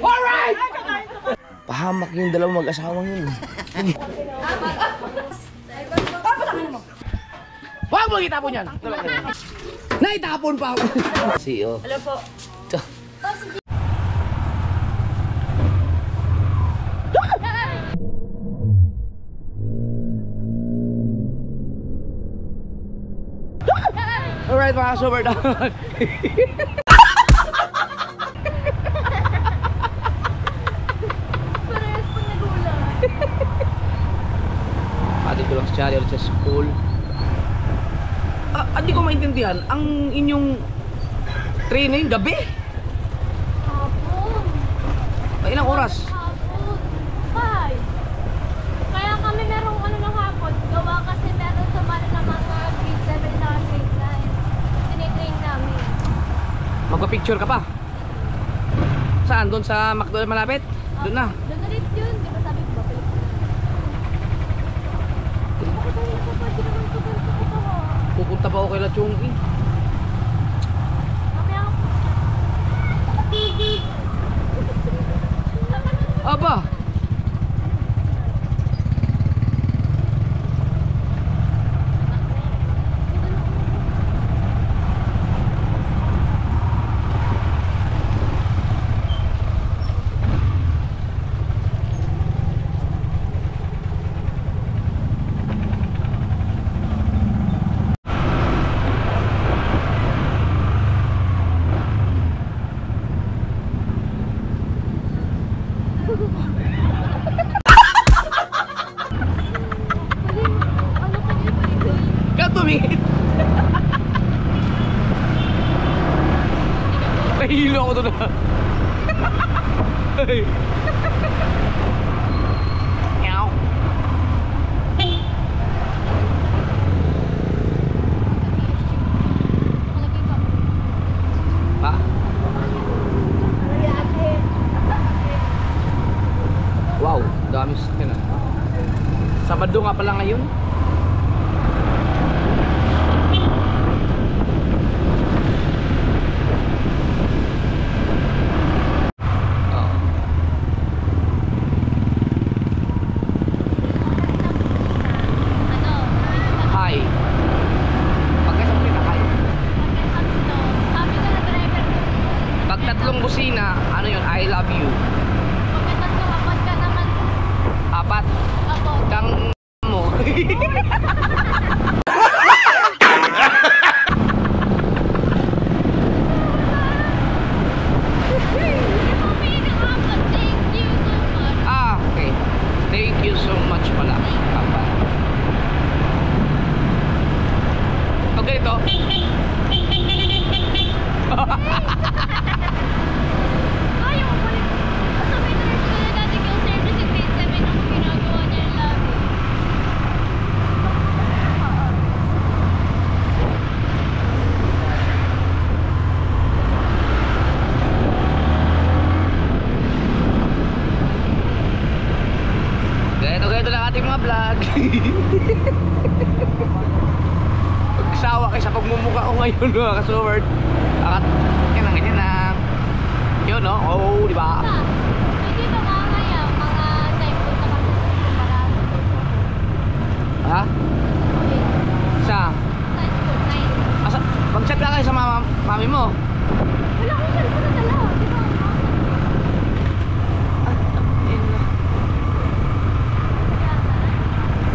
Alright! Pahamak yung dalawang mag-asawang yun. Huwag mo itapon yan! Naitapon pa ako! CEO. Hello po. Alright mga super dog. Parehas pang nagulat. Atin ko lang sa channel sa school. Hindi ko maintindihan. Ang inyong training gabi? Hapon. Ilang oras? Hapon. 5. Kaya kami merong ano ng hapon. Gawa kasi meron sa bali na mga grade 7 na grade 9. Tinitrain namin. Magpa-picture ka pa? Saan? Doon sa McDonald's malapit? Doon na. Doon na rin yun. Di ba sabi ko ba? Bakit tayo nakapag? Di naman ko doon nakatawa. Pupunta pa ako kay La Chongqing. Mamaya ako. Aba! Tumingin. Nahihilo ako doon. Meow. Pa? Wow, dami sa na. Sabado nga pala ngayon. Busina, ano yun? I love you. Pagkatatlo, apat ka naman. Apat? Ako. Kang mo. Okay. Thank you so much pala. Apat. Pag ganito. Ganito lang ating mga vlog. Pagsawa kayo sa pagmumukha ko ngayon mga ka-sword. Yan lang, ganyan lang. Yun no? Oo, di ba? Hindi ba mamaya mga time ko sa marami? Ha? Sa? Sa school, 9. Asa? Mag-chat lang kayo sa mami mo. Wala akong cellphone na dala. Di ba?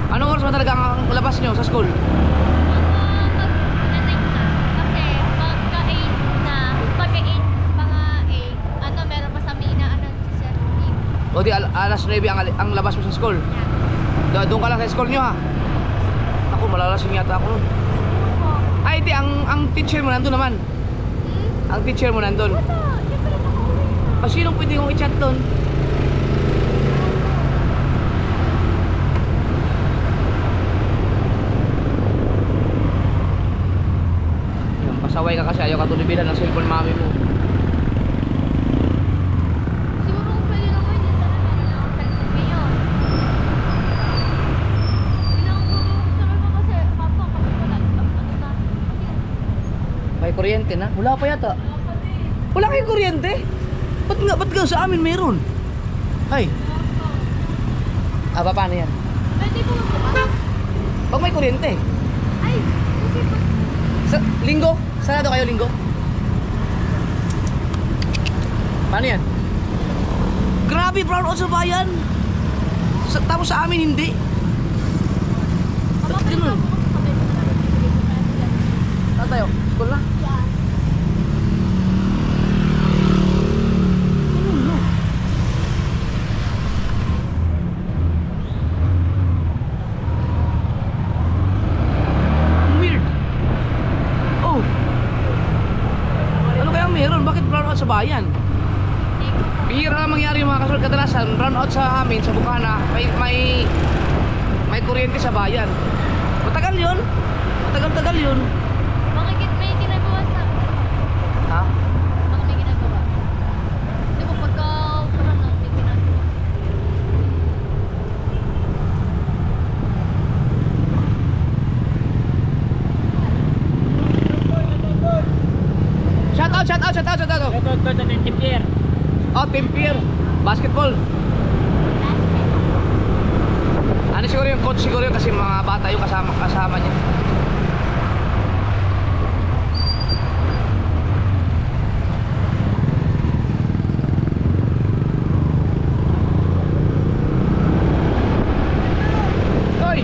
Anong oras ba talaga ang labas nyo sa school? Mag-9 na. Kasi pagka-8 na, pagka-8, mga 8, ano, meron pa sa Mina, ano, si Sir Lee. O di alas 9 ang labas mo sa school? Doon ka lang sa school nyo ha? Ako malalasing yata ako nun. Ay di, ang teacher mo nandun naman. Ang teacher mo nandun. Sinong pwede kong i-chat doon? Pasaway ka kasi ayaw ka tulibilan ng cellphone mami mo. Siguro kung pwede naman yun, sana meron lang akong cellphone ngayon. Bilang ko kasi, papa, kapag wala, ano na. May kuryente na? Wala pa yata. Wala kayong kuryente? Ba't nga sa amin meron? Ay. Paano yan? Pwede po ba? Pag may kuryente. Ay, kasi po. Linggo? Sarado kayo linggo? Paano yan? Grabe, brownout sa bayan. Tapos sa amin hindi. Ba't ganun? Saan tayo? School na? Yeah. Ganun, no? Weird. Oh. Ano kaya meron? Bakit brownout sa bayan? Bihira lang mangyari yung mga kasunod. Kadalasan, brownout sa amin, sa Bukana, may kuryente sa bayan. Matagal yun. Matagal-tagal yun. Bakit may ginagawa sa... Ha? Bakit may ginagawa? Di ba pagka parang may ginagawa? Shout out. Ito sa Team Pierre. Oh, Team Pierre. Basketball. Ano siguro yung coach siguro yun kasi mga bata yung kasama niya. Hoy!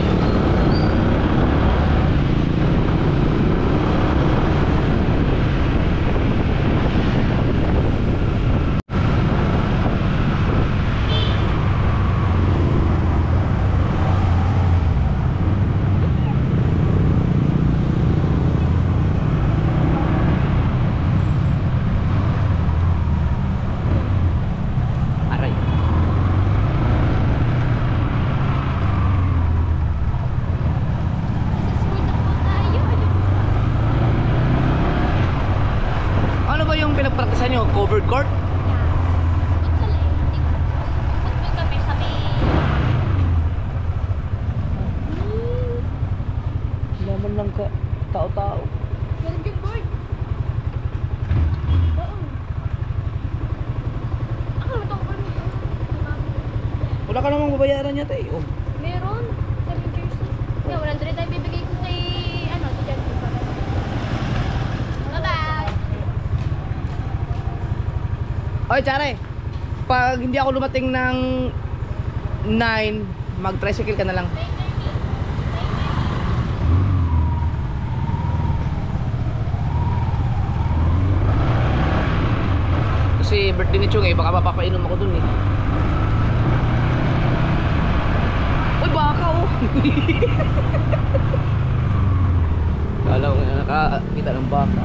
Aray. Sa school na po tayo. Ano ba yung pinagpraktisan nyo? Covered court? Futsal eh. Football kami sa may... Laman lang ka. Tao-tao. Basketball. Oo. Ako naman ko rin. Wala ka namang babayaran yata eh. Oh. Meron. 7 jersey. Yeah, 100 tayo bibigay ko kay... Ano, si Jan. Bye-bye. Oy, Chare. Pag hindi ako lumating ng 9, mag-tricycle ka na lang. Kasi birthday ni Chung eh, baka mapapainom ako dun eh. Uy, baka oh! Kala ko nga nakakita ng baka.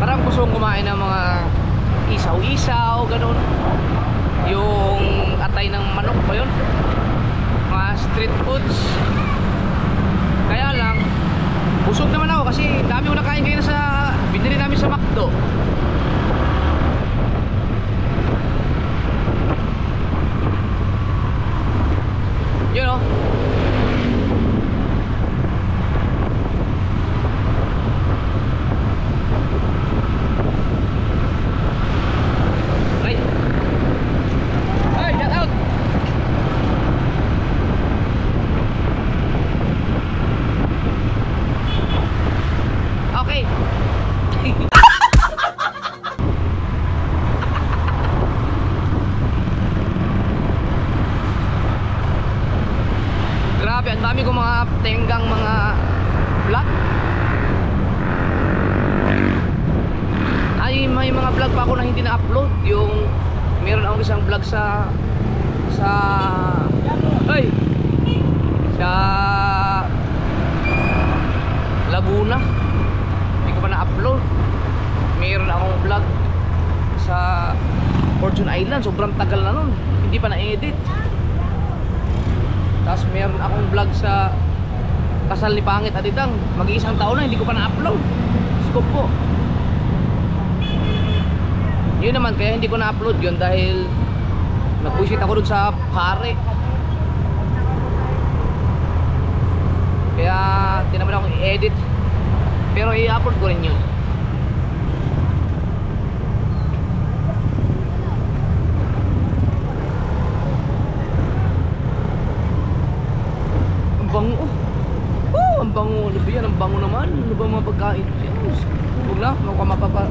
Parang gusto kong kumain ng mga isaw-isaw, ganun. Yung atay ng manok ba yun? Mga street foods. Kaya lang, busog naman ako kasi dami ko nakain kayo sa binili namin sa McDo. Yun o. Right. Hey, shout out. Okay. Grabe, ang dami kong mga tenggang mga vlog. Ay, may mga vlog pa ako na hindi na-upload. Yung meron akong isang vlog sa ay sa Laguna. Hindi ko pa na-upload. Meron akong vlog sa Fortune Island. Sobrang tagal na nun. Hindi pa na-edit. Tapos meron akong vlog sa kasal ni Pangit Adidang. Mag-iisang taon na hindi ko pa na-upload. Scoop po. Yun naman, kaya hindi ko na-upload yun dahil nag-pushit ako dun sa pare. Kaya tinaman akong i-edit. Pero i-upload ko rin yun. Ang bango. Oh, ang bango. Ano ba yan? Ang bango naman. Ano ba mga pagkain? Huwag na. Ano ka mapapa...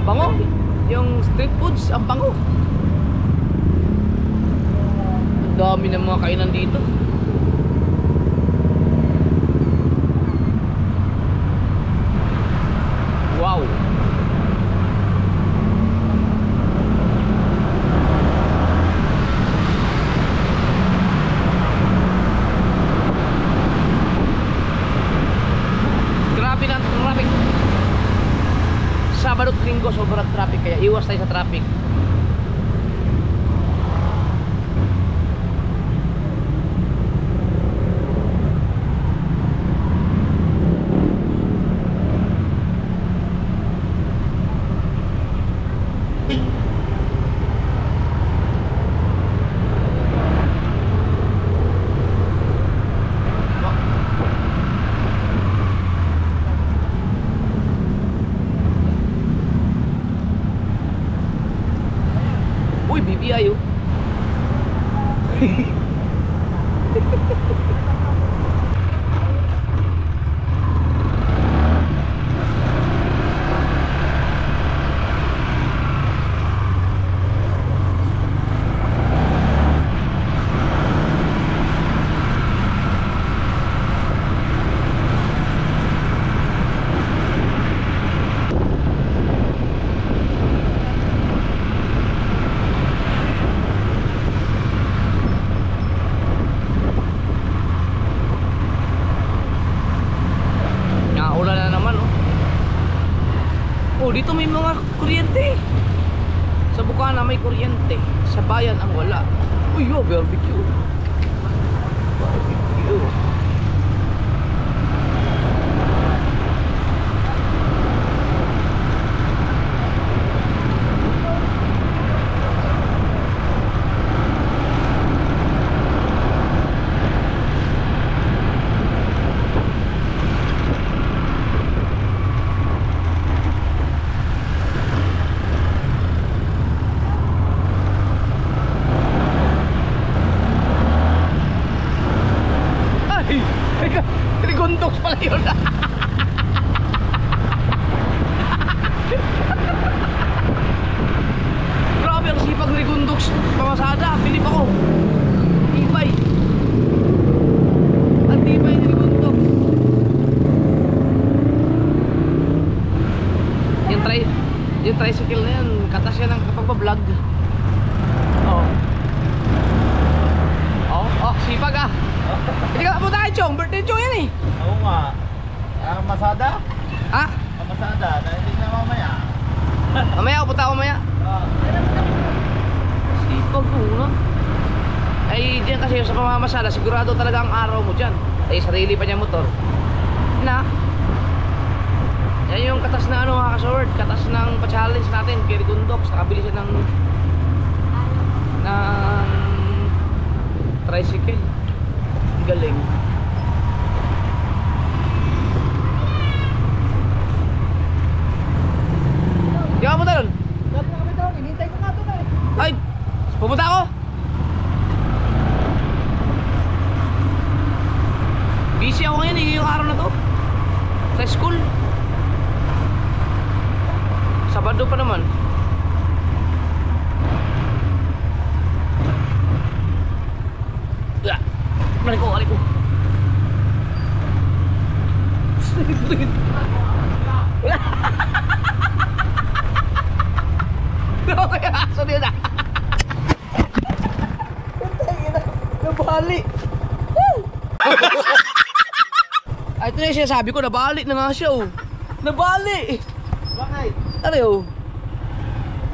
Bango. Yung street foods, ang bango. Ang dami ng mga kainan dito. Wow. Grabe na ang traffic. Sabado at Linggo sobrang traffic, kaya iwas tayo sa traffic. Uy, BBI oh. Naulan na naman oh. Oh, dito may mga kuryente. Sa Bukana may kuryente. Sa bayan ang wala. Uy, oh, barbecue. Barbecue. Trigundox pala yun. Grabe ang sipag ni Trigundox. Pamasada, pilip ako. Tibay. Ang tibay ni Trigundox. Yung tricycle na yan, katas yan ang kapag-vlog. Oh. Oh, sipag ah. Hindi ka punta kay Chong, birthday Chong yan eh. Oo nga. Ang masada? Ha? Ang masada, dahil hindi na mamaya. Mamaya ako punta ako mamaya. Sipag ko na. Ay diyan kasi sa pamamasada, sigurado talaga ang araw mo dyan. Ay sarili pa niya motor. Na? Yan yung katas na ano mga kasword. Katas ng pa-challenge natin kay Rigundox. Nakabili siya ng tricycle. Galing. Di ka punta doon? Dapat na kami doon, hinintay ko nga doon eh. Ay, pupunta ako. Busy ako ngayon yung araw na to. Sa school. Sabado pa naman. Balik ko. No, kaya aso din ah. Nabali. Ay, ito na yung sinasabi ko, nabali na nga siya oh. Nabali. Bakit? Ano yun?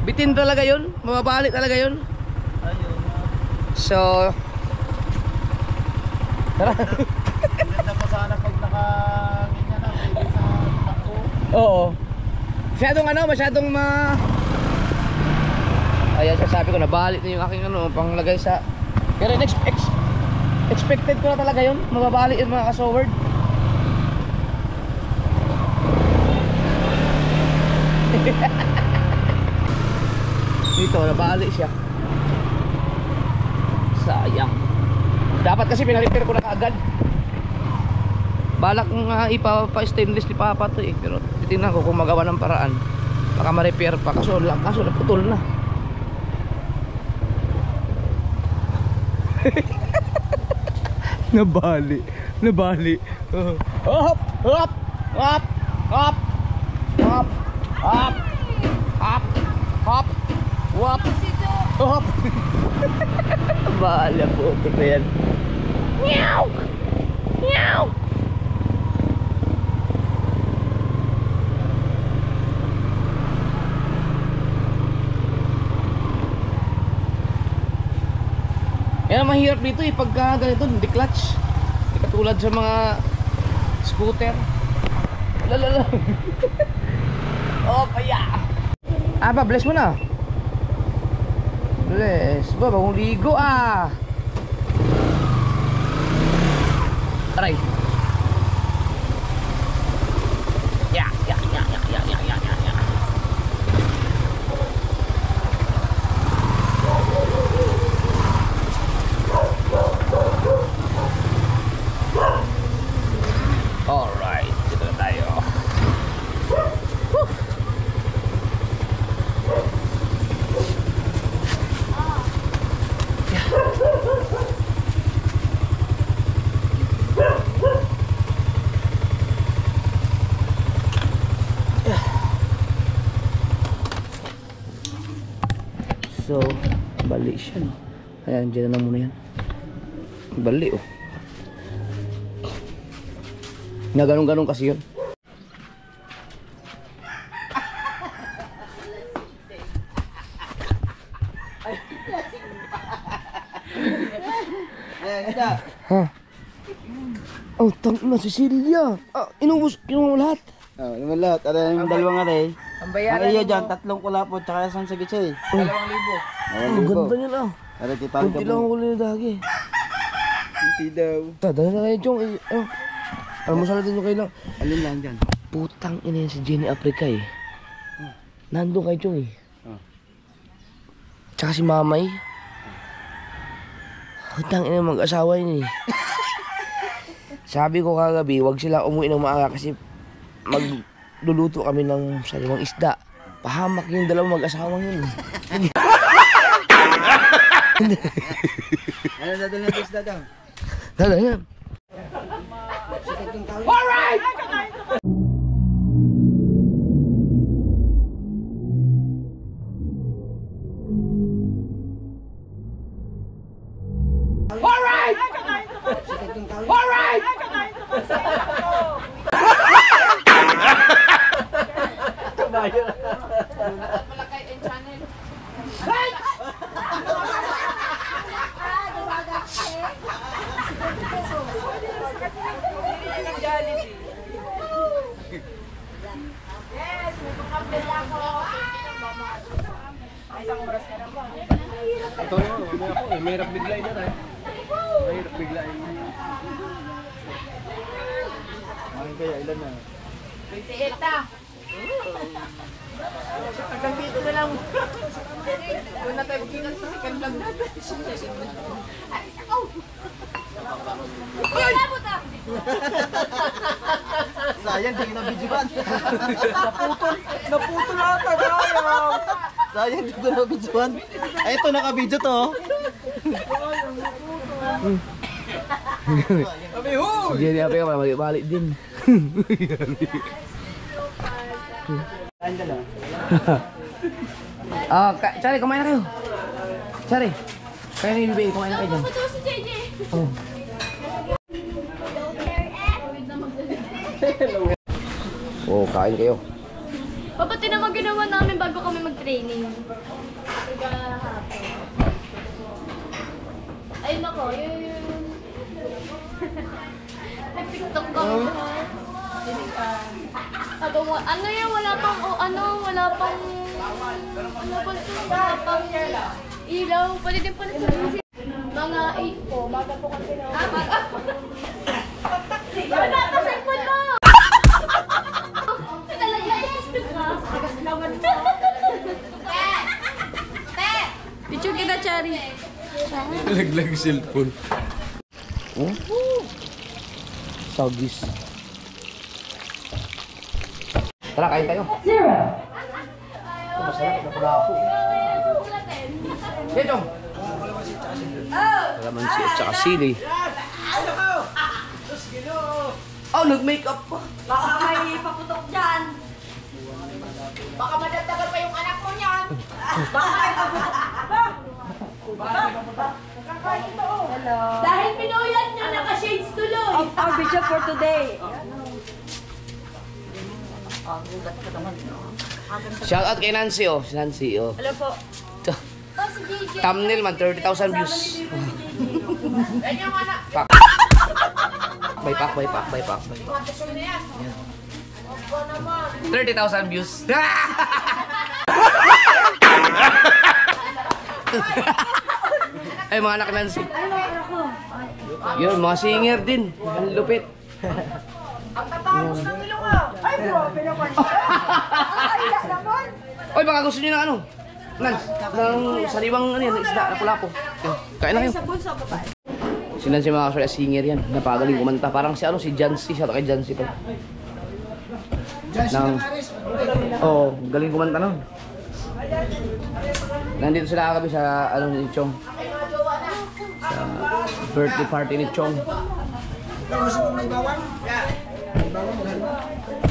Bitin talaga yun? Mababali talaga yun? Ayun. So, tara. Ganda pa sana pag nakaganyan na, pwede sa takbo. Oo. Masyadong ayan, sabi ko, nabalik na yung aking panglagay sa... Pero expected ko na talaga yun, mababalik yung mga kasoward. Dito, nabalik siya. Sayang. Dapat kasi pinarepair ko na kaagad. Balak nga ipapa-stainless ni Papa to eh. Pero titingnan ko kung magawa ng paraan. Baka ma-repair pa. Kaso naputol na. Nabali. Hop! Hop! Hop! Hop! Hop! Hop! Hop! Hop! Hop! Hop! Bahala po ito na yan. Meow! Meow! Yan ang mahirap dito eh, pagka ganito, hindi clutch. Hindi katulad sa mga scooter. Lalala. Oh, kaya. Bless mo na. Bless. Bagong ligo Aray. Ya. Alright, dito na tayo. So, bali siya, no? Ayan, dyan na muna yan. Bali, oh. Na ganun-ganun kasi yun. Ayan, ito. Ha? Oh, tang na, Cecilia. Inubos mo lahat. Naman lahat. Ano yung dalawang aray? Ang Ang iyo dyan, 3 kulapot, tsaka isang sagitsay. 2,000. 2,000. Ganda niyan Aray, tipang Kunti lang ang huli na dagi. Hindi daw. Dahil na kayo, Chong. Almusal natin yung kailang. Alin lang dyan? Putang ina yan si Jenny Africa eh. Nandun kay Chong eh. Tsaka si Mamay. Putang ina mag-asawa yun eh. Sabi ko kagabi, wag sila umuwi ng maaga kasi magluluto kami ng sariwang isda. Pahamak yung dalawang mag-asawang yun. Ano dadal na isda daw? Dada yan. Alright! Alright! Alright! Malakay and channel. Yes, may pangkapil ako. Isang oras ka na ba? Ito yun, may hirap biglayin na tayo. May hirap biglayin na. Ay, kaya ilan na? 28 na. Hanggang dito na lang. Doon na tayo magkita sa second vlog natin. Ay, ako! Ay, labot ah! Sayang, di na videoan. Naputol ata, sayang. Sayang, di na videoan. Ay, ito, naka-video to. Sabi, huy! Sige, di apa ka, balik din. Andala. Chari, kumain na kayo. Chari, kaya na yung bibig, kumain na kayo dyan. Ito si JJ. Oh. Oh, kain kayo. Papa, naman ginawa namin bago kami mag-training. Ayun ako, yun. Nag-tiktok ko. Ano yan, wala pang ilaw. Pwede din pala sa music. Mga 8 po, maga po kasi na. Wala pa sa ipon mo! Picture kita, Chari. Laglag cellphone. Oh? Saugis. Tara, kain tayo. Ito, masarap na pala ako. Dito! Kalamansi at saka sili. Oh, nag-makeup pa. Baka may paputok dyan. Baka madagdagan pa yung anak mo niyan. Baka may paputok. Hello. Dahil pinuyat nyo, naka-shades tuloy. Our video for today. Shout out kay Nancy, oh. Si Nancy, oh. Hello po. Ito. Oh, si DJ. Thumbnail man, 30,000 views. Yan yung anak. Pak. By pak. 30,000 views. Ay, mga anak Nancy. Yun, mga singer din. Ang lupit. Ang tatapos ng ilong mo. Ay, grabe naman siya. Ay, naman. Oy, baka gusto niyo ng ano? Nans, ng sariwang ano yan, isda na pulapo. Kain na kayo. Sa bunso ba ba? Si Nancy mga kasya, singer yan. Napagaling kumanta. Parang si ano, si Jancy. Shout out kay Jancy to. Oo, galing kumanta nun. Nandito sila kagabi sa ano ni Chong. Sa birthday party ni Chong.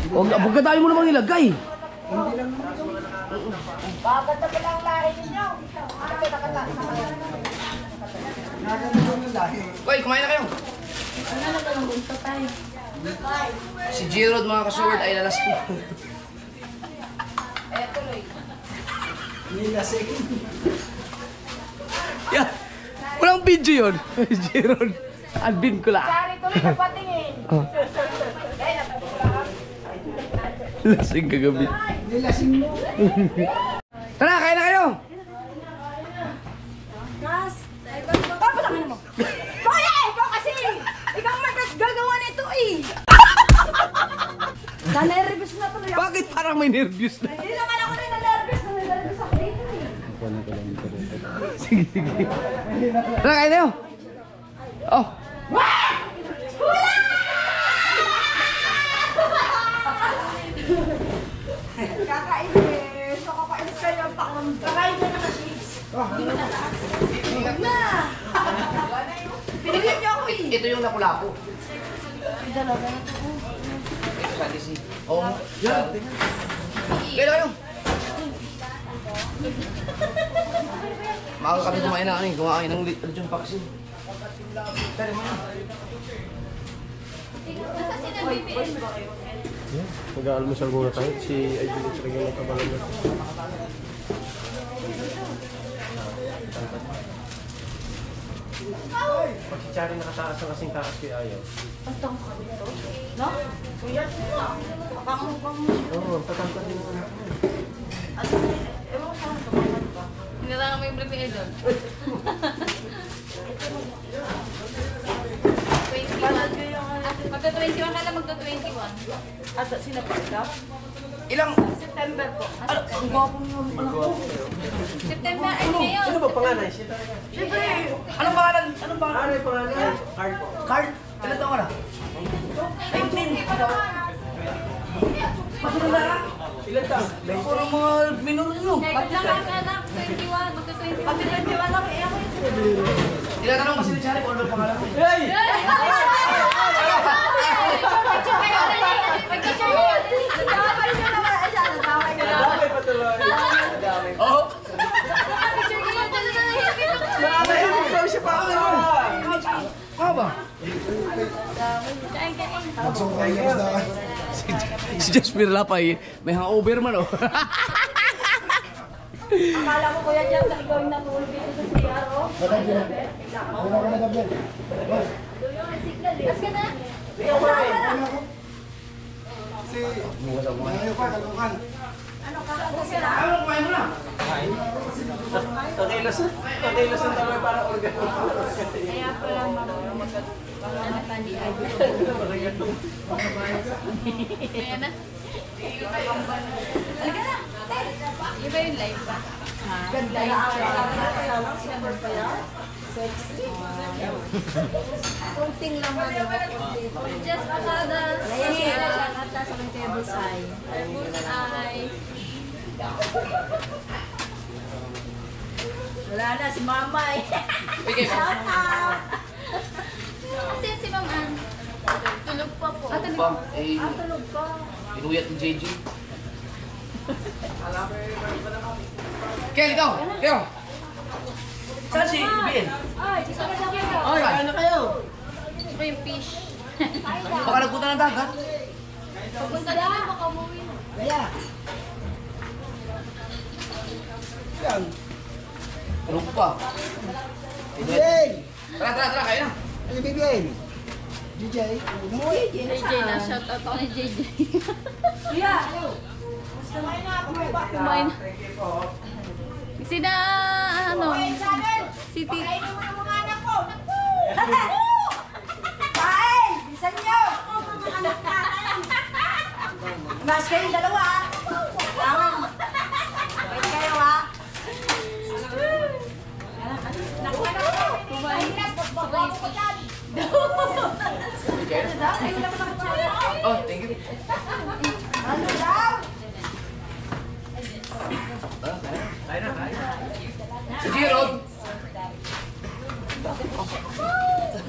Huwag ka tayo mo namang nilagay. Baganda pa lang lahi ninyo. Hoy, kumain na kayo. Si Gerald mga kasuward ay lalas ko. Yeah. Walang video yun. Gerald. Admin ko lang. Sari tuloy na patingin. Lasing kagabi. Tara, kain na kayo. Kas. Papa naman mo. Kuya, ikaw kasi. Ikaw may gagawa nito eh. Na-nervous na tuloy ako. Bakit parang may nervous na? Hindi naman ako rin na-nervous. Na-nervous ako dito eh. Sige. Tara, kain na kayo. Oh. Kakainis. Kakainis kayo ang pakong. Kakain na naka-shades. Huwag na. Pinigyan niyo ako eh. Ito yung napulapo. Dalaga na ito. Ito sa DC. Oo. Yan. Kain na kayo. Maaga kami kumain na ano, kumain ng Legion vaccine. Mag-aalmusal muna tayo. Si Aiden at Regan na kabalan na. Pag si Chari nakataas ang kasing taas kay Ayaw. No? Kuya, pakang Oo, tatangkad din mo. ewan ko. Hinarang mo yung vlog ni Edon. 21. Magta-21 ka lang, magta-21. At sino pa ikaw? Ilang? September po. Ano? Ang gwapo niyo. September, ay ngayon. Sino ba panganay? Si Siyempre, Anong pangalan? Anong pangalan? Ano yung panganay? Card po. Card? Ilan taon ka na? 19. Masunod na. Ilan taon? Puro mga minor nyo. Kahit lang ka anak, 21, magta-21. pati 21 lang eh ako. Tinatanong kasi ni Charlie kung ano ang pangalan mo. Hey! Damay pa tuloy. Oo. Nakakaya mo daw siya pa ako. Ano ba? Si Jasper Lapay, may hangover man oh. Akala ko kuya dyan, ikaw yung natulog dito sa CR, oh. Mas ka na? Ano, kumain mo na. Kakilasan tayo para organ. Kaya pala mamatali ay Kaya na? Halika na! Iba yung live ba? Ganda na kunting laman Just pasadas. Nahihira siya kata sa may tables ay. Bullseye. Wala na si mama eh. Bigay mo. Shout out! Kasi si Ma'am Ann. Tulog pa po. Ano ba? Eh, Tulog pa. inuyat ni JJ. Kel, ikaw! Kel! Saan si Bill? Ay, isa na lang kayo. Ay, Ano kayo? Ito yung fish. baka nagpunta ng dagat. Pupunta din na, baka umuwi na. Kaya. Tulog pa. BBN! Tara, kain na. Ano BBN? DJ? JJ na, shout out ako ni JJ. Kuya! Kumain. Sina, ano, si Tito. Pakainin mo ng mga anak ko. Kain! Bilisan niyo! Mga anak natin. Mas kayong dalawa. Kailangan. Wait kayo ha. Naku, Kumain. Oh, thank you. ano daw? Kain na. Si Gerald.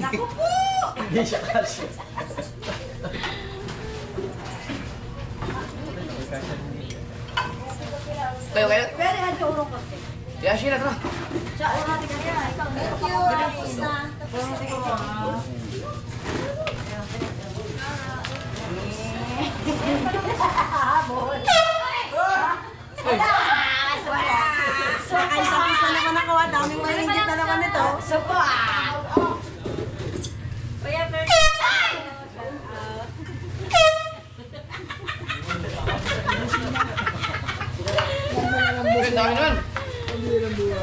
Naku po! Hindi siya kasi. Kayo. Pero yan yung urong kasi. Ya, Sheila, tara. Siya, ay natin kaya. Thank you. Tapos na. Habol. Nakaisapis na naman ako. Daming malingit na naman ito. Sopa! Kuya, Ang dami naman.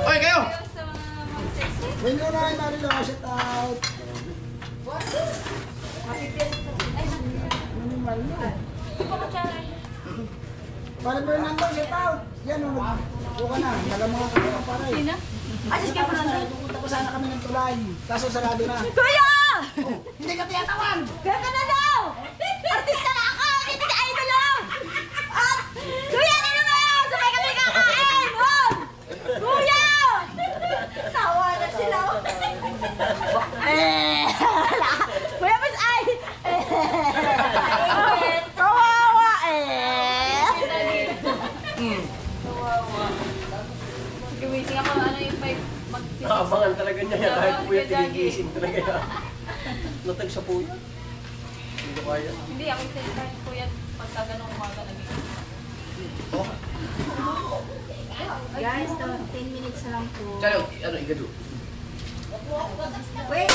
Oy, kayo. When ko na yung Marilo, shout out! Ano yung Marilo? Para Fernando, shout out! Yan o, buka na, nalang mga kapatang paray. Sina? Asis kayo pa lang. Pupunta ko sana kami ng tulay, kaso sarado na. Kuya! Hindi ka tiyatawan! Kaya ka na daw! Artista na ako! Hindi ka idol lang! At, kuya, nino mo yun! Sabay kami kakain! Wag! Kuya! Tawa na sila. Kuya, mas ay! Kawawa Gumising ako, ano yung 5 Nakabangan talaga niya yan. Kahit po yung tinigising talaga yan. Natag sa puya. Hindi ko kaya. Hindi, ako yung kahit po yan pagka ganong umaga naging. Guys, 10 minutes na lang po. Chalo, ano, igado. Wait!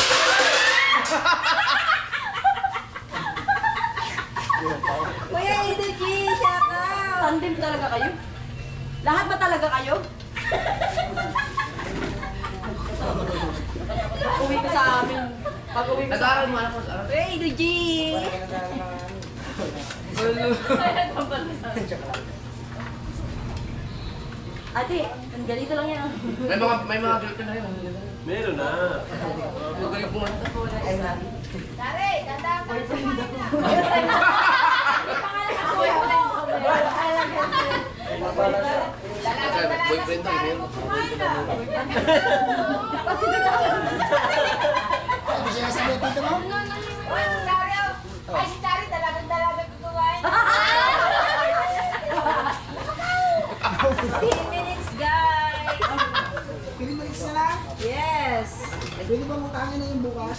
Kuya, Idol shout out! Tandem talaga kayo? Lahat ba talaga kayo? Pag-uwi ko sa amin. Pag-uwi ko sa Nag-aaral amin. mo, anak mo, sa aral. Kuya, Idol G! Ate, ang ganito lang yan. May mga girlfriend na rin. Meron na. Magaling pumanta. Tare, tanda ka sa Boyfriend tayo, meron. Ano siya sa tito mo? Ay, si Tari, dalagang-dalagang kukuhain. 10 minutes, guys! Pili mo na lang? Yes! Pili ba utangin na yung bukas?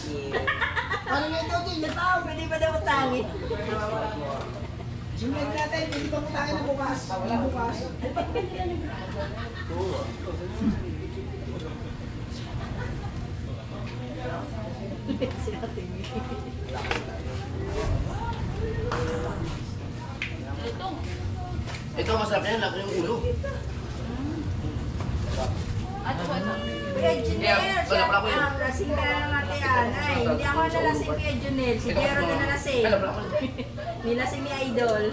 Paano nga ito, Jay? Lataw! Pwede ba daw utangin? Simulay natin, pili ba utangin na bukas? Yung bukas. Ito masarap yan, lako yung ulo. Kuya Junel, Wala pala ko yun. lasing ka na ng Ate Anay. Hindi ako nalasing Kuya Junel. Si Jero na nalasing. Wala pala ko. Nilasing ni Idol.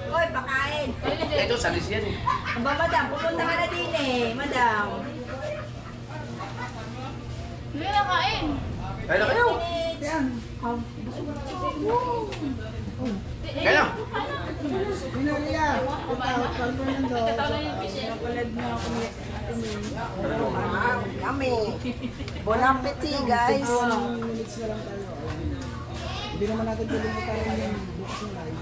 Hoy, pakain. Ito, salis yan eh. Aba, madam, pupunta ka na din eh. Madam. Hindi na kain. Kaya na kayo. Yan. Kaya na. Pinalia. Patawag pa rin nando. Napalad na ako ni Kami. Bon appetit, guys. 10 minutes na lang tayo. Hindi naman natin pilimutan yung bukas ng live.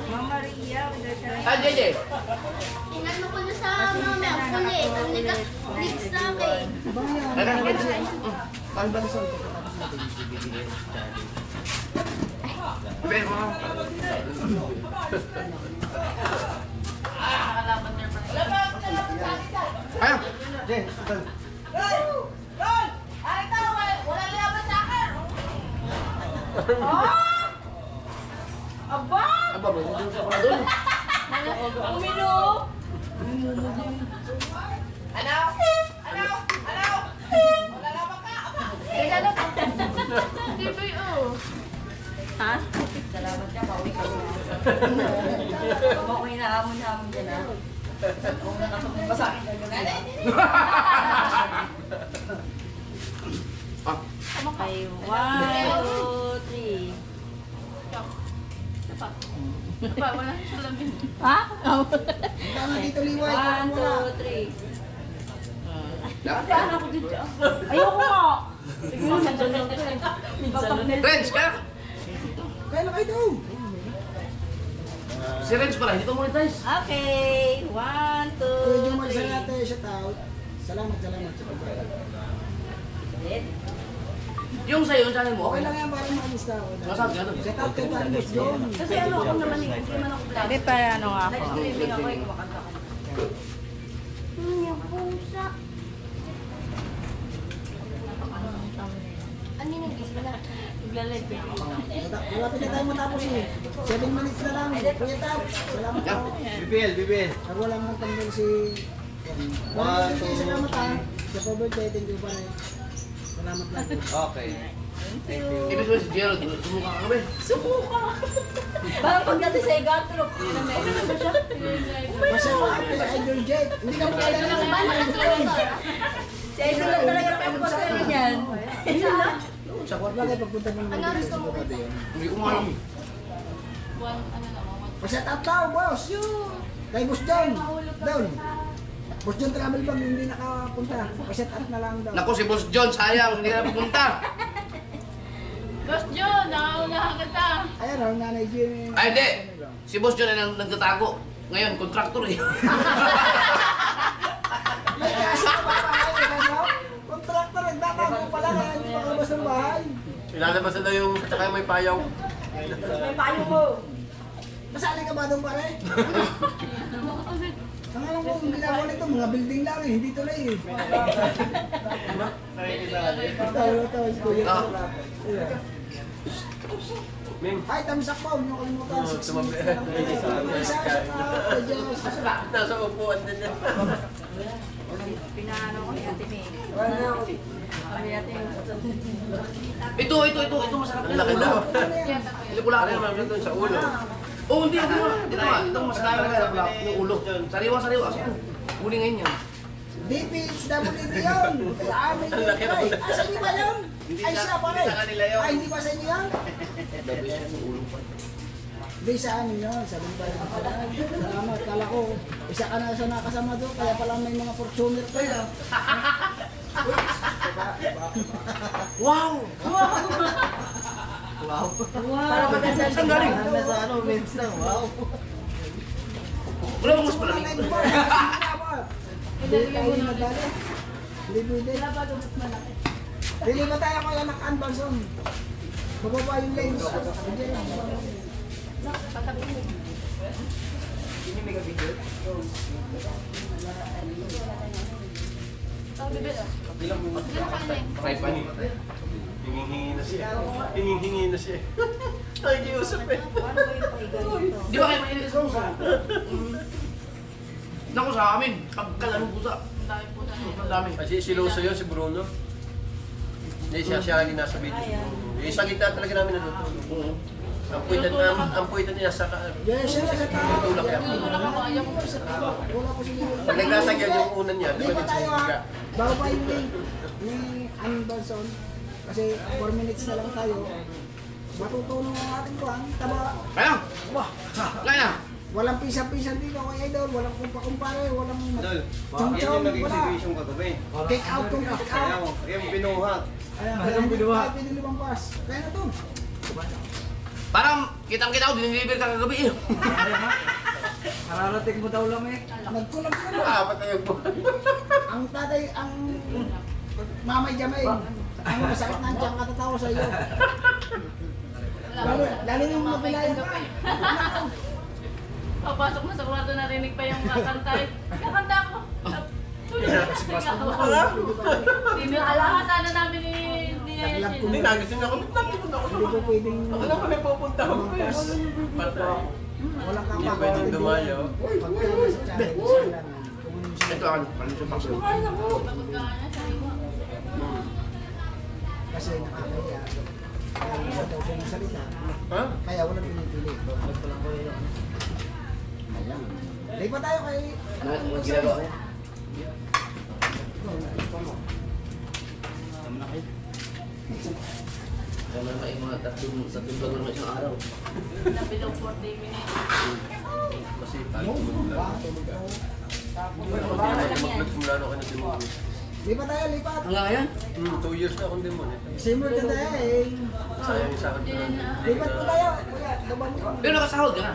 Mama Ria. Ah, JJ. Inano ko na sa mama. Kulit. Ang next namin. Ibang yan. Kaya na, kaya na. Albanson. Tapos natin. Pero mga. Kaya. Jen, ito. Aba! Aba, ba? Hindi sa pala doon. Ang mino! Ha? Salamat ka, pauwi ka muna. Habang ko hinahamon-hamon dyan ha. Kung nakapagpasa akin ka gano'n. Ah, Okay, 1, 2, 3. Wala na salamin. Ha? Tama dito liway. 1, Wala. 2, 3. dapat. Ayoko nga! Renz, kaya. Kaya na kayo daw. Si Renz pala, hindi to monetize. Okay, 1, 2, Kuya Jumar sa 3. natin, shout out. Salamat sa pagkakas. Yung sa'yo, yung channel mo, Okay okay lang lang. yan, parang maalista ako. Masabi ka doon. Shout out kay Carlos John. Kasi ano ako naman eh, hindi man ako vlog. Hindi pa ano nga ako. Nag-streaming ako eh, kumakanta ka. Yung pusa. Ano yung nag-gis na? Naglalag eh. Malapit na tayo matapos eh. 7 minutes na lang. Kuya Tab, salamat Yeah. po. Bibil. Ako lang ang tanggal si... Salamat ha. Sa pa-birthday, thank you pa rin. Salamat lang po. Okay. Ibig sabihin si Gerald, sumuka ka ba? Sumuka! Parang pagdating sa igatulog. Ano ba siya? Masaya ko kay Idol Jet. Hindi ka pa Si Idol lang talaga nakapagpasa naman yan. Isa lang. Sa kwarto. Bagay pagpunta ng mga Ano gusto mo? Hindi ko maalam. Shout out daw, boss. Kay Boss John. Down. Boss John Travel Bag, hindi nakapunta. Shout out na lang daw. Naku, si Boss John, sayang, hindi na pupunta. Boss John, nakaunahan kita. Ayan o, nanay Jimmy. Ay, hindi. Si Boss John ay nagtatago. Ngayon, kontraktor eh. May kaso ka ba kayo? Kontraktor, nagtatago pala kaya hindi makalabas ng bahay. Ilalabas na yung tsaka may payaw. May payo mo. Masali ka ba doon pare? Ang alam ko, ang ginagawa nito, mga building lang eh, hindi tuloy eh. Tawa, kuya. Ming. Ay, tamsak pa, huwag niyo kalimutan. 6 Tumabi. minutes na lang. Isa, Nasa upuan din yan. Pinaano ko ni Ate May. Kami natin Ito, masarap Ang laki daw. Hindi ko lang. Ano yung mga doon sa ulo? Oh, hindi. Ito nga, ito mas dami na sa yung ulo. Sariwa. Huli ngayon yan. DPHWD yun. Amin yun. Ang laki Ay, naman. sa inyo ba yun? Ay, siya pare. Sa kanila yun. Ay, hindi ba sa inyo yan? Hindi sa amin yun. Sabi pa rin pala. Salamat. Kala ko, isa ka na sa nakasama doon. Kaya pala may mga Fortuner pa yun. Wow! Para maganda Saan galing? Nasa ano, memes lang. Wow. Wala bang mas malamig? Hindi tayo nagdali. Hindi pwede. Hindi ba tayo kaya naka-unbalson? Bababa yung lens. Bilang mo hingi na siya. Hingi na siya. Nakikiusap eh. Di ba kayo mahilig sa pusa? Naku sa amin, pagkalaro pusa. Ang dami. Kasi siloso yun si Bruno. Hindi siya lagi nasa video. Yung sa gitna talaga namin natutulog. Ang puwitan niya sa Yes, siya na sa tao. tulak yan. Wala po sila. Pag naglasagyan yung unan niya, di ba Lipat din sa tayo higa? ha. Bago pa yung ni Anderson. Kasi 4 minutes na lang tayo. Matutulong ang ating kuhan. Taba. Kaya! Kaya! Walang pisa-pisa dito kay Idol. Walang kumpa-kumpare. Walang Dol, chong-chong. Wala. kagabi. Kick out kung kick out. Yung binuhat. Kaya binuha. Kaya binilibang pas. Kaya na to. Parang kitang-kita ko, diniliver ka kagabi eh. Kararating mo daw lang eh. Nagkulang ka na. Apat na yung buhat. Ang tatay, ang mamay Jamay. Ang masakit na dyan katatawa sa iyo. Lalo yung mabilayan ka. Papasok mo sa kwarto, narinig pa yung kakanta eh. Kakanta ako. Hindi na alam sana namin ni Taglap ko Hindi, na. nagising ako. Nakikita ako. Hindi ko pwedeng Ako lang kami pupunta ako. Patay. walang Hindi kapag. pwedeng dumayo. Pagka sa challenge, kailangan. Kung ano siya. Ito ang palusong paso. Kasi nakakaya. Kaya wala daw siya ng salita. Ha? Kaya wala pinipili. Ayan. Lipat tayo kay... Ano ginagawa ko? Kaya naman yung mga tatlong vlog naman isang araw. Nabilong 40 minutes. Kasi tayo mag-vlog. Mag-vlog simula na ako na demon. Lipat tayo, lipat. Hanggang ngayon? 2 years na akong demon. Simmer ka tayo eh. Sayang sa akin. Lipat po tayo. Kuya, dabang mo. Pero nakasahod ka na.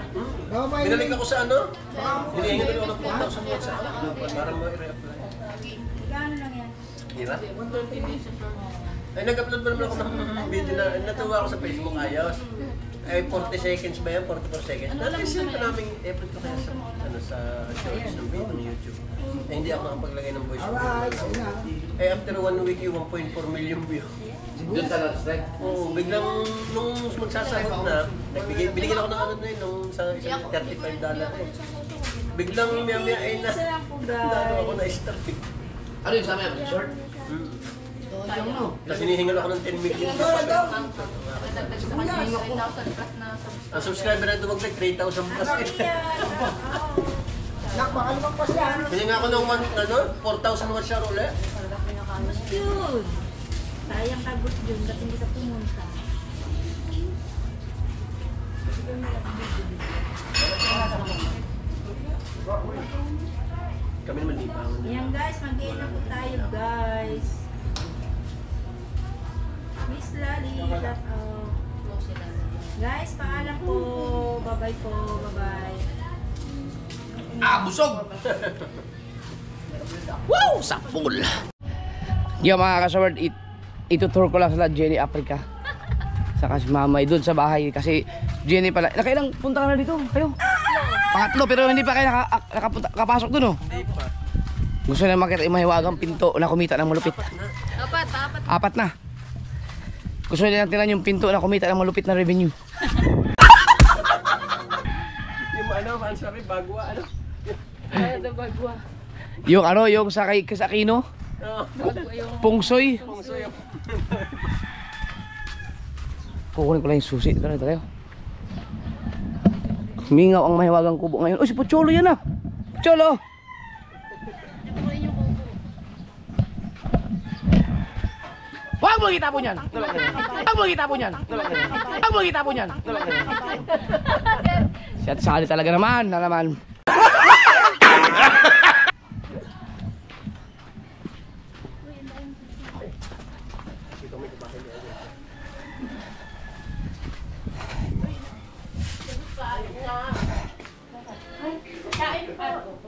Dabang pa Binalik ako sa ano? Baka Hinihingi ako ng 4,000 watts sa akin. Para ma-re-apply. Gano'n lang yan? Hirap. Ay, nag-upload ba naman ako ng video na natuwa ako sa Facebook, ayos. Ay, 40 seconds ba yan? 44 seconds? Dati pa namin effort ko kaya sa shorts ng video ng YouTube. Ay, hindi ako nakapaglagay ng voice. alright, sa'yo na. Ay, after 1 week, yung 1.4 million view. Doon talaga strike. Oo, biglang nung magsasahod na, binigyan ako ng ano na yun, nung sa isang $35 eh. Biglang maya-maya ay na, ano ako na-start eh. Ano yung sa amin? Short? Sayang mo. Tapos hinihingal ako ng 10 million. Nagdagdag sa kanya yung 3,000 plus na Ang subscriber na dumagdag 3,000 plus eh. Nak, baka lumagpas yan. Hininga ako ng 4,000 watts siya ulit. Yun! Sayang kagot yun kasi hindi ka pumunta. Kami naman di pa. Yan guys, mag-iin na po tayo guys. Miss Lali, shout out. Guys, paalam po. Bye-bye po. Bye-bye. Ah, busog! Wow! Sapul! Yo mga kasaward, itutour ko lang sila Jenny Africa. Saka si Mamay doon sa bahay kasi Jenny pala. Nakailang punta ka na dito? Kayo? Pangatlo pero hindi pa kayo nakapasok doon oh. Hindi pa. Gusto na makita yung mahiwagang pinto na kumita ng malupit. Apat na. Gusto nila tingnan yung pinto na kumita ng malupit na revenue. Yung ano, sorry, bagwa, ano? Yung ano, yung sa Aquino, Oo. Pungsoy. Puso yung... Kukunin ko lang yung susi. Ito na tayo. Mingaw ang mahiwagang kubo ngayon. Oh, si Pocholo yan ah. Pocholo! Huwag mo itapon yan! Huwag mo itapon yan! Huwag mo itapon yan! Siya sali talaga naman, na naman.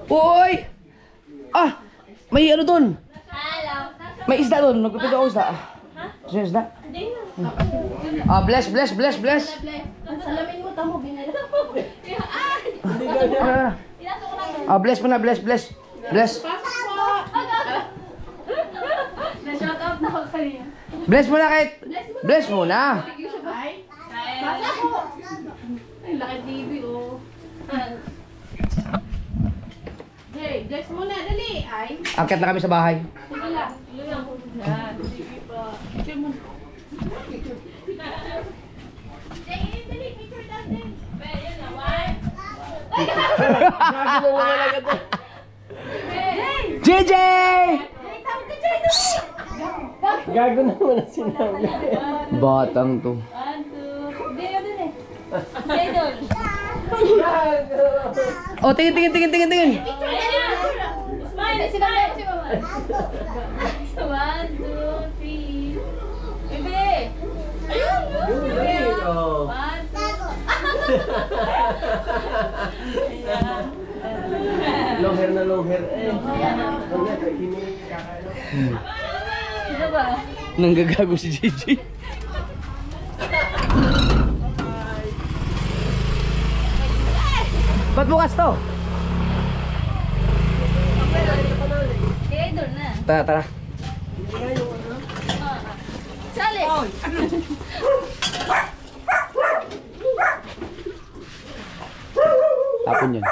Uy! Ah! May ano dun? May isda dun. Nagpipid ako isda. Gusto niyo isda? Ah, bless. Salamin mo, tamo, binala mo. Ah, bless mo na, bless. Bless. Pasok po! Bless mo na kahit. Bless mo na. Ay, ay, laki TV, oh. Hey, bless mo na, dali. Ay, Akit na kami sa bahay. sige lang. Yan, sige pa. Picture mo. Dali, picture natin. Pwede na, one. JJ! Gago naman ang sinabi. Batang to. 1, 2. Hindi, yun din eh. Idol. Oh, tingin. Ayan na. Smile, smile. 1, 2, 3. Bebe. Ayun. Bebe. Oh. 1, 2. Ayan. Long hair na long hair. Sino ba? Nanggagago si JJ. Ba't bukas to? Idol na. Tara. Sali. Tapon yan.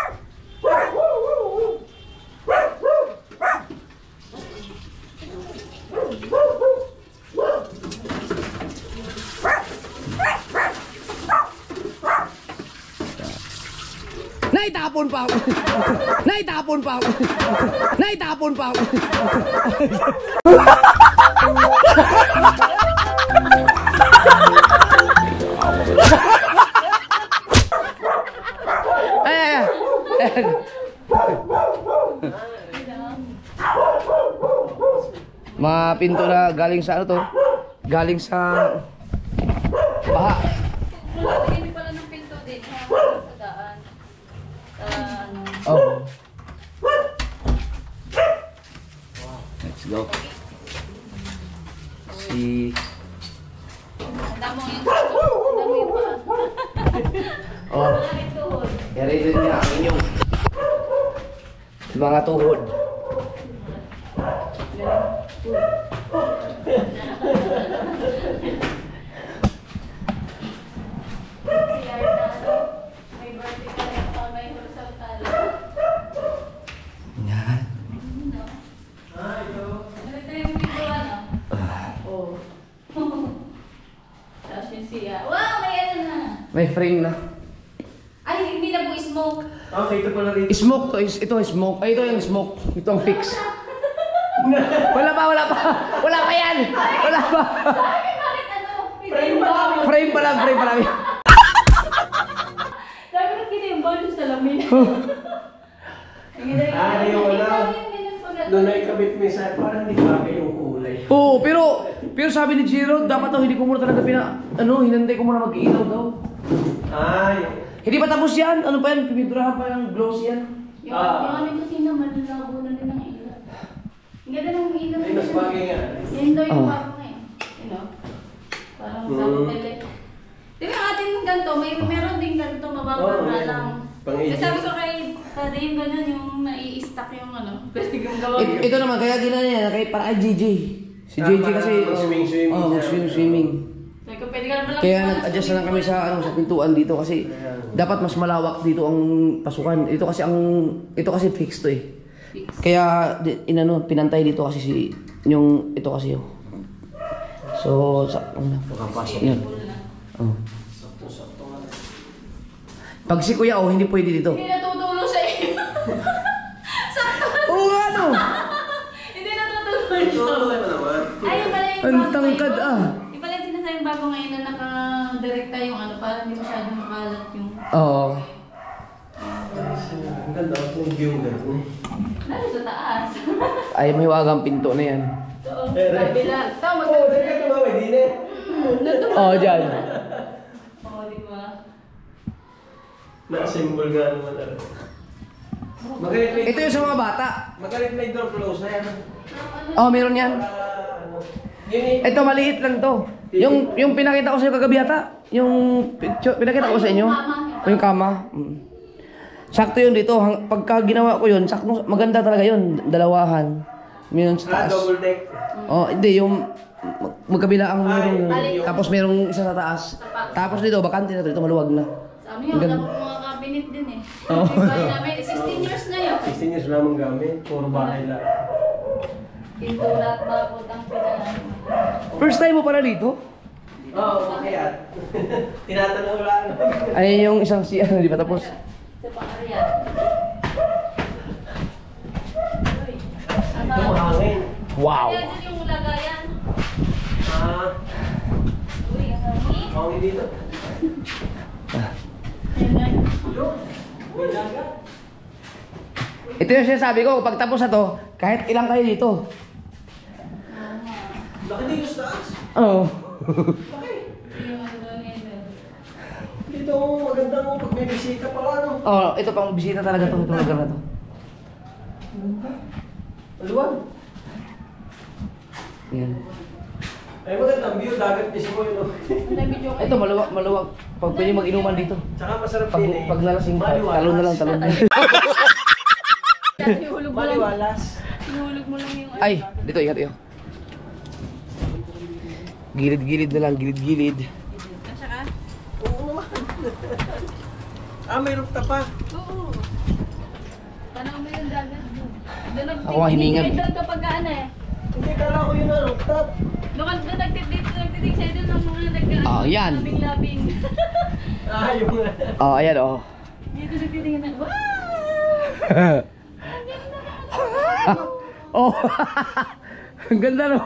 Naitapon pa ako. Naitapon pa ako. Naitapon pa ako. Ay. Mga pinto na galing sa ano to? Galing sa baha. Hindi pala ng pinto din. Sa daan. Oh. Let's go. Si Damo yung pa. oh, kaya rin niya ang inyong mga tuhod. May birthday ka rin pa, may horizontal. Yan. Ito yung video, ano? Oh. Tapos yung siya. Wow, may ano na. May frame na. Ay, hindi na po smoke. Okay, ito pala rin. Smoke to, ito yung smoke. Ay, ito yung smoke. Ito ang fix. Wala pa. Wala pa yan. Wala pa. Ay, bakit ano? Frame ba? Frame pa lang. Sabi ko kita yung bonus sa lamin. Yung wala. Doon na ikabit mo sa parang hindi bagay yung kulay. Oo, pero sabi ni Jiro, dapat daw hindi ko muna talaga hinantay ko muna mag-ilaw daw. Ay. Hindi pa tapos yan. Ano pa yan? Pipinturahan pa yung gloss yan. Yung aming kusina, malulabo na din ang ilaw. Ang ganda ng ilaw. Ay, mas bagay nga. Yan daw yung Oh. bago ngayon. You know? Parang sa hotel eh. Di ba atin yung ganito, meron din ganito, mababa na lang. Pang-aging. Kasi sabi ko kay Tade yung ganyan, yung nai-stack yung ano. Pwede yung gawin. Ito naman, kaya ginano yan, kay para kay JJ. Si JJ kasi, Swimming. oh, swimming. Sabi ko, pwede ka naman lang. Kaya nag-adjust na lang kami sa pintuan dito kasi dapat mas malawak dito ang pasukan. Ito kasi fixed to eh. Fix. Kaya pinantay dito kasi ito kasi. So, makapasok yan. Oh. Pag si Kuya hindi pwede dito. Hindi natutulong sa iyo. Sakto. Oo, ano? Hindi natutulong Ito siya. pa naman. Ay, yung pala yung Ang bago tangkad, ngayon. ah. Yung pala yung sinasayang bago ngayon na naka-direkta yung ano, para hindi masyadong makalat yung... Oo. Ang ganda ko yung view gano'n. Lalo sa taas. Ay, may wagang pinto na yan. So, kabila. Ito, Oo, dali ka tumawi, di na. Oo, dyan. Oo, di ba? Na-assemble nga naman. Ito yung sa mga bata. Magalit na yung door close na yan. Oh, meron yan. Ano? Yun Ito, maliit lang to. Yung pinakita ko sa kagabi yata. Yung pinakita ko sa inyo. Yung kama. Sakto yun dito. Pagka ginawa ko yun, sakto, maganda talaga yun. Dalawahan. Meron sa taas. double deck. Oh, hindi. Yung magkabila ang merong, tapos merong isa sa taas. Tapos dito, bakante na to, dito maluwag na. Sa amin yun, wala po mga cabinet din eh. Oo. Bahay namin, 16 years na yun. 16 years lamang gamit, puro bahay lang. Pintura at bakod ang pinaan. First time mo pala dito? Oo, kaya. Tinatanong lang. Ayan yung isang si ano, di ba tapos? Sa Pangarian. Uy, Ito mahangin. Wow! Kaya dyan yung lagayan. Ah, Uy, ang hangin. mahangin dito. Yun, may dagat. Ito yung sinasabi ko, pag tapos na to, kahit ilang kayo dito. Laki dito sa taas. Oo. Yung ano doon eh. Dito, magandang pag may bisita pala, no? Oh, ito pang bisita talaga to, itong lugar na to. Maluwag. Yan. Ay, magandang view, dagat din siya no? Nabidyo ko. Ito maluwag, maluwag. Pag pwede mag-inuman dito. Tsaka masarap Pag, din eh. pag nalasing ka, Maliwalas. talon na lang, talon na lang. Ihulog mo lang. Maliwalas. Ihulog mo lang yung Ay, dito, ingat iyo. Gilid-gilid na lang, gilid-gilid. Kasya ka? Oo naman. Ah, may rooftop pa. Oo. Tanaw mo yung dagat doon. Ako ang hiningan. Hindi ka kapag ano eh. Hindi, kala ko yun na rooftop. Doon nagtitig sa'yo doon ng mga nagkaan. Ah, yan. Labing-labing. Ah, yung Oh, ayan oh. Dito nagtitingin na. Wow! Oh. Ang ganda no.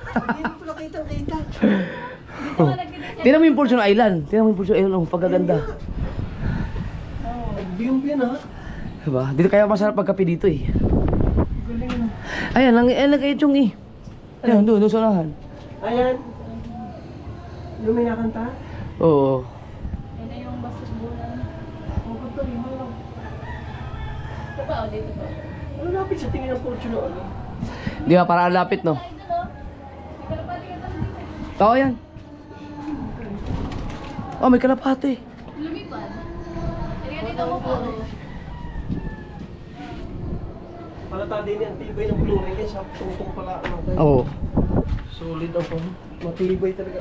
Hindi mo pala kitang-kita. Dito ka nagtitig sa'yo. Tingnan mo yung Fortune Island. Tingnan mo yung Fortune Island, oh, pagkaganda. Nag-view na. Diba? Dito kaya masarap pagkape dito eh. Ayan, lang kayo chung eh. Ayan, doon sa unahan. Ayan. Yung may nakanta? Oo. Yan na yung bastos bulan. Oo, ito yung mga. Ito pa o dito pa. Ano lapit sa tingin ng Fortune na ano? Di ba, para lapit no? Ay, doon o. May kalapati ka doon dito. Oo, yan. Oh, may kalapate. Lumipad. Kaya dito mo po. Palata din yan, tibay ng flooring yan. Sa tungtong pala ano tayo. Oo. Solid ako. Matibay talaga.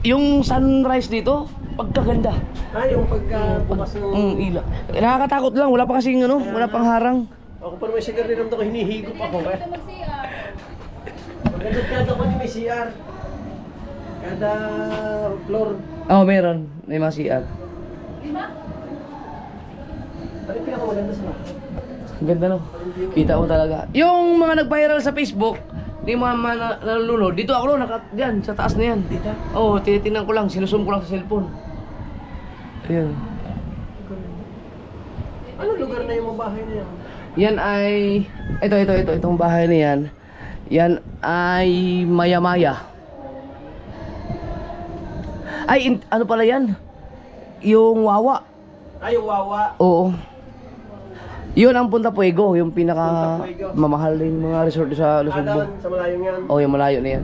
Yung sunrise dito, pagkaganda. Ah, yung pagka bukas ng... Ila. Nakakatakot lang, wala pa kasing ano, wala pang harang. Ako pa naman sigar rin ko, hinihigop ako. Dito Kaya mag-CR. magandang kada ko may CR. Kada floor. Oo, meron. May mga CR. Diba? Ano yung pinakamaganda sa lahat? Ang ganda no. Kita mo talaga. Yung mga nag-viral sa Facebook, di mga nalulunod. Dito ako no, diyan, sa taas na yan. Dito? Oo, tinitingnan ko lang, sinusum ko lang sa cellphone. Ayun. Ano lugar na yung mga bahay na yan? Yan ay, itong bahay na yan. Yan ay Maya-Maya. Ay, ano pala yan? Yung Wawa. Ay, yung Wawa. Oo. Yun ang Punta Puego, yung pinaka Punta Puego. mamahaling mga resort sa Ah, Luzon. doon, sa malayong yan. Oh, yung malayo na yan.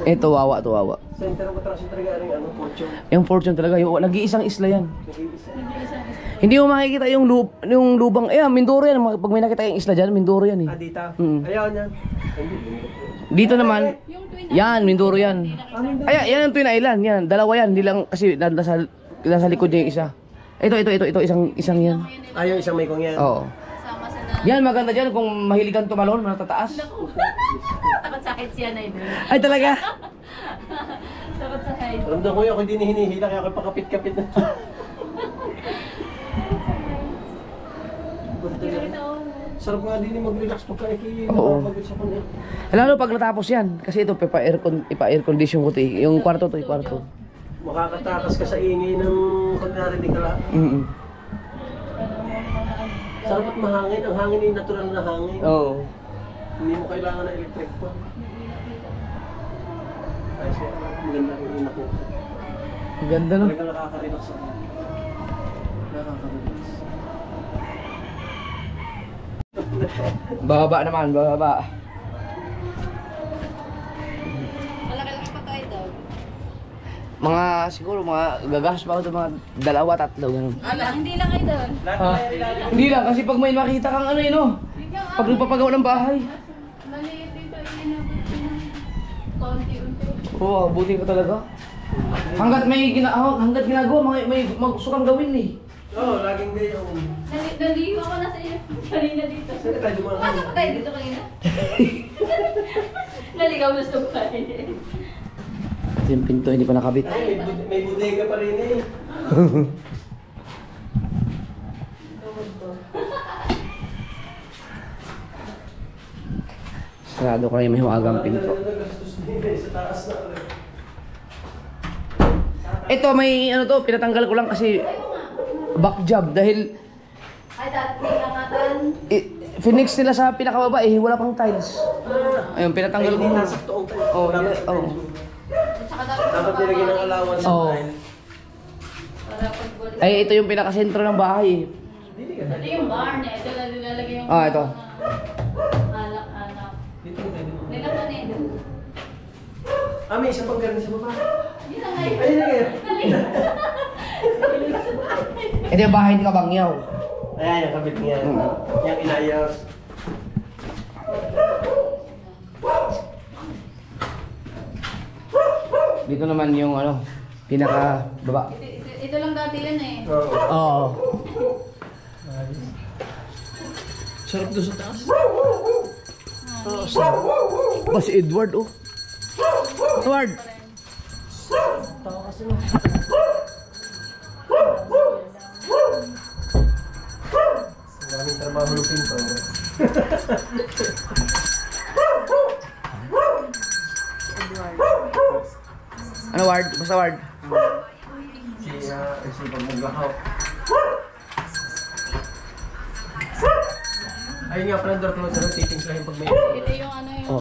Ito Wawa, to Wawa. Center of attraction talaga rin, ano, Fortune. Yung Fortune talaga, yung nag-iisang isla yan. Nag-iisa. Hindi mo makikita yung lubang, Mindoro yan. Pag may nakita yung isla dyan, Mindoro yan eh. Ah, dito? Mm. Ayaw niya. Dito naman, Yung twin yan, Mindoro yan. Ay, yan ang Twin Island, yan. Dalawa yan, hindi lang kasi nasa likod niya yung isa. Ito, isang yan. Ayaw isang may kong yan. Oo. sama sa na. Yan, maganda dyan kung mahilig kang tumalon, matataas. Takot sa heights yan ay doon. Ay, talaga? Takot sa heights. Ramdam ko yun, ako hindi hinihila, kaya ako pakapit-kapit na. Sarap nga din yung mag-relax pagka Oo. nakapagod sa kunya. Lalo pag natapos yan, kasi ito, ipa-air condition ko to eh. Yung kwarto to, yung kwarto. Makakatakas ka sa ingay ng kunyari di ka lang. Sarap at mahangin. Ang hangin ay natural na hangin. Oo. Hindi mo kailangan ng electric pa. Ay, siya. Maganda yung ina ko. Ang ganda no? Talaga nakaka-relax ako. Nakaka-relax. Bababa naman, bababa. Malaki-laki pa tayo daw. Mga, siguro, mga gagas pa ako ito, mga 2, 3, ganun. Hindi lang kayo doon. Hindi lang, kasi pag may makita kang ano yun, no? Pag nagpapagawa ng bahay. Maliit dito, inabot ko ng konti-unti. Oo, buti ka talaga. Hanggat ginagawa, may gusto kang gawin eh. Oo, laging gayon. Naliho ako na sa iyo. Kanina dito. Saan tayo dumaan? Pasok pa tayo dito kanina. Naligaw na sa bahay. Ito yung pinto, hindi pa nakabit. Ay, may bodega pa rin eh. Sarado ko na yung may huwagang pinto. Gastos din eh, sa taas na. Ito, may ano to, pinatanggal ko lang kasi back job dahil Ay, dati nakatan. Phoenix nila sa pinakababa eh, wala pang tiles. Ayun, pinatanggal ko. Hindi nasa toong tayo. Oh, yes, oh. Tsaka dapat Dapat nilagyan ng allowance sa Oo. tile. para pagbalik. Ay, ito yung pinakasentro ng bahay eh. Ito yung barn eh. Ito na nilalagay yung Ah, ito. Alak-alak. Dito tayo dumaan. Nilak na nito. Ah, may isa pang ganun sa baba. Yun na ngayon. Ayun na ngayon. Ito yung bahay ni Kabangyaw. Ayan, yung kabit niya. Yung inayos. Dito naman yung ano, pinaka baba. Ito lang dati yan eh. Oo. Oo. Sarap doon sa taas. Oh, si Edward oh. Edward! Ang daming trabaho ng pinto. Ano Ward? Basta Ward. Si pag nag-hawk. Ayun nga pala, door closer. Titings lang yung pag may... Ito yung ano yung